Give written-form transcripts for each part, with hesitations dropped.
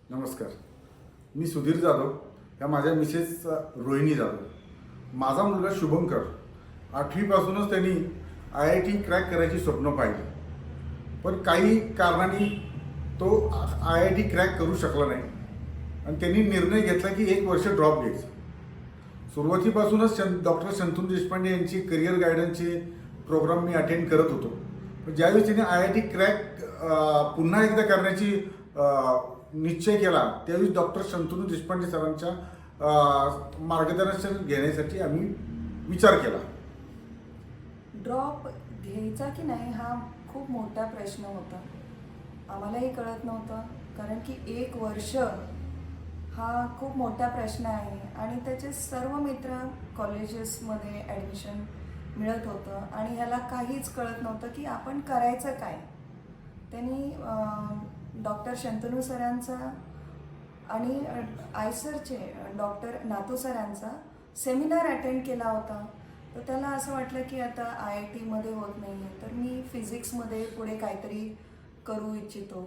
नमस्कार. मी सुधीर जाधव. या माझ्या मिसेस रोहिणी जाधव. माझा मुलगा शुभंकर 8वीपासूनच त्यांनी IIT क्रॅक करायची स्वप्न पाहिली, पण काही कारणांनी तो IIT क्रॅक करू शकला नाही आणि त्यांनी निर्णय घेतला की 1 वर्ष ड्रॉप घ्यायचं. सुरुवातीपासूनच डॉक्टर शंतनू देशपांडे यांची करिअर गायडन्सचे प्रोग्राम मी अटेंड करत होतो. पण ज्यावेळी त्यांनी IIT क्रॅक पुन्हा एकदा करण्याची निश्चय केला, त्यावेळी डॉक्टर शंतनू देशपांडे सरांच्या मार्गदर्शन घेण्यासाठी आम्ही विचार केला. ड्रॉप घ्यायचा की नाही हा खूप मोठा प्रश्न होता. आम्हालाही कळत नव्हतं, कारण की 1 वर्ष हा खूप मोठा प्रश्न आहे आणि त्याचे सर्व मित्र कॉलेजेसमध्ये ॲडमिशन मिळत होतं आणि ह्याला काहीच कळत नव्हतं की आपण करायचं काय. त्यांनी डॉक्टर शंतनू सरांचा आणि आयसरचे डॉक्टर नातू सरांचा सेमिनार अटेंड केला होता. तर त्याला असं वाटलं की आता IITमध्ये होत नाही आहे, तर मी फिजिक्समध्ये पुढे काहीतरी करू इच्छितो.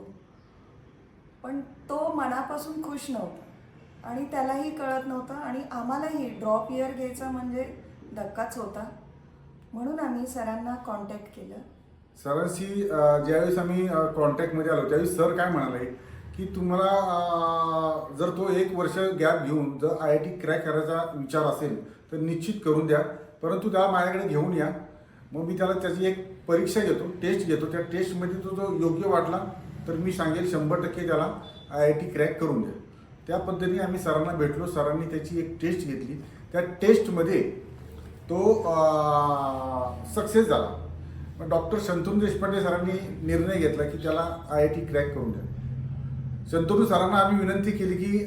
पण तो मनापासून खुश नव्हता आणि त्यालाही कळत नव्हतं आणि आम्हालाही ड्रॉप इयर घ्यायचा म्हणजे धक्काच होता. म्हणून आम्ही सरांना कॉन्टॅक्ट केलं. सरांशी ज्यावेळेस आम्ही कॉन्टॅक्टमध्ये आलो त्यावेळी सर काय म्हणाले की तुम्हाला जर तो 1 वर्ष गॅप घेऊन जर IIT क्रॅक करायचा विचार असेल तर निश्चित करून द्या, परंतु त्याला माझ्याकडे घेऊन या. मग मी त्याला त्याची एक परीक्षा घेतो, टेस्ट घेतो. त्या टेस्टमध्ये तो जो योग्य वाटला तर मी सांगेल 100% त्याला IIT क्रॅक करून द्या. त्या पद्धतीने आम्ही सरांना भेटलो. सरांनी त्याची एक टेस्ट घेतली. त्या टेस्टमध्ये तो सक्सेस झाला. पण डॉक्टर शंतनू देशपांडे सरांनी निर्णय घेतला की त्याला IIT क्रॅक करून द्या. शंतनू सरांना आम्ही विनंती केली की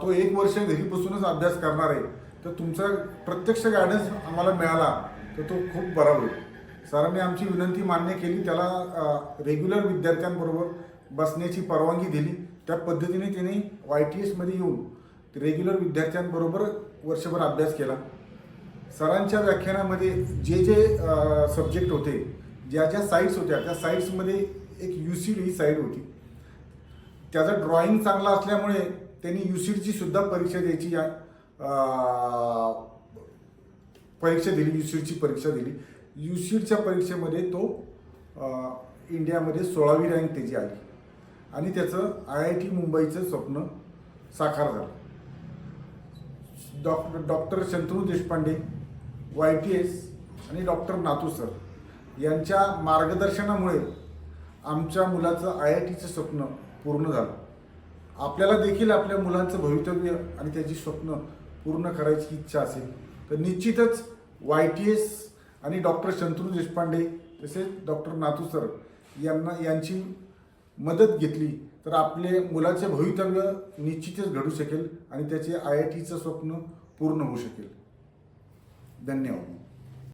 तो 1 वर्ष घरी बसूनच अभ्यास करणार आहे, तर तुमचा प्रत्यक्ष गायडन्स आम्हाला मिळाला तर तो खूप बरा होईल. सरांनी आमची विनंती मान्य केली. त्याला रेग्युलर विद्यार्थ्यांबरोबर बसण्याची परवानगी दिली. त्या पद्धतीने त्याने YTSमध्ये येऊन रेग्युलर विद्यार्थ्यांबरोबर वर्षभर अभ्यास केला. सरांच्या व्याख्यानामध्ये जे जे सब्जेक्ट होते, ज्या ज्या साईट्स होत्या, त्या साईट्समध्ये एक UCD ही साईट होती. त्याचा ड्रॉइंग चांगला असल्यामुळे त्यांनी UCDची सुद्धा परीक्षा द्यायची UCDची परीक्षा दिली. UCDच्या परीक्षेमध्ये तो इंडियामध्ये 16वी रँक त्याची आली आणि त्याचं IIT मुंबईचं स्वप्न साकार झालं. डॉक्टर शंतनू देशपांडे, YTS आणि डॉक्टर नातू सर यांच्या मार्गदर्शनामुळे आमच्या मुलाचं IITचं स्वप्न पूर्ण झालं. आपल्याला देखील आपल्या मुलांचं भवितव्य आणि त्याची स्वप्न पूर्ण करायची इच्छा असेल तर निश्चितच YTS आणि डॉक्टर शंतनू देशपांडे तसेच डॉक्टर नातू सर यांची मदत घेतली तर आपले मुलाचे भवितव्य निश्चितच घडू शकेल आणि त्याचे IITचं स्वप्न पूर्ण होऊ शकेल. धन्यवाद.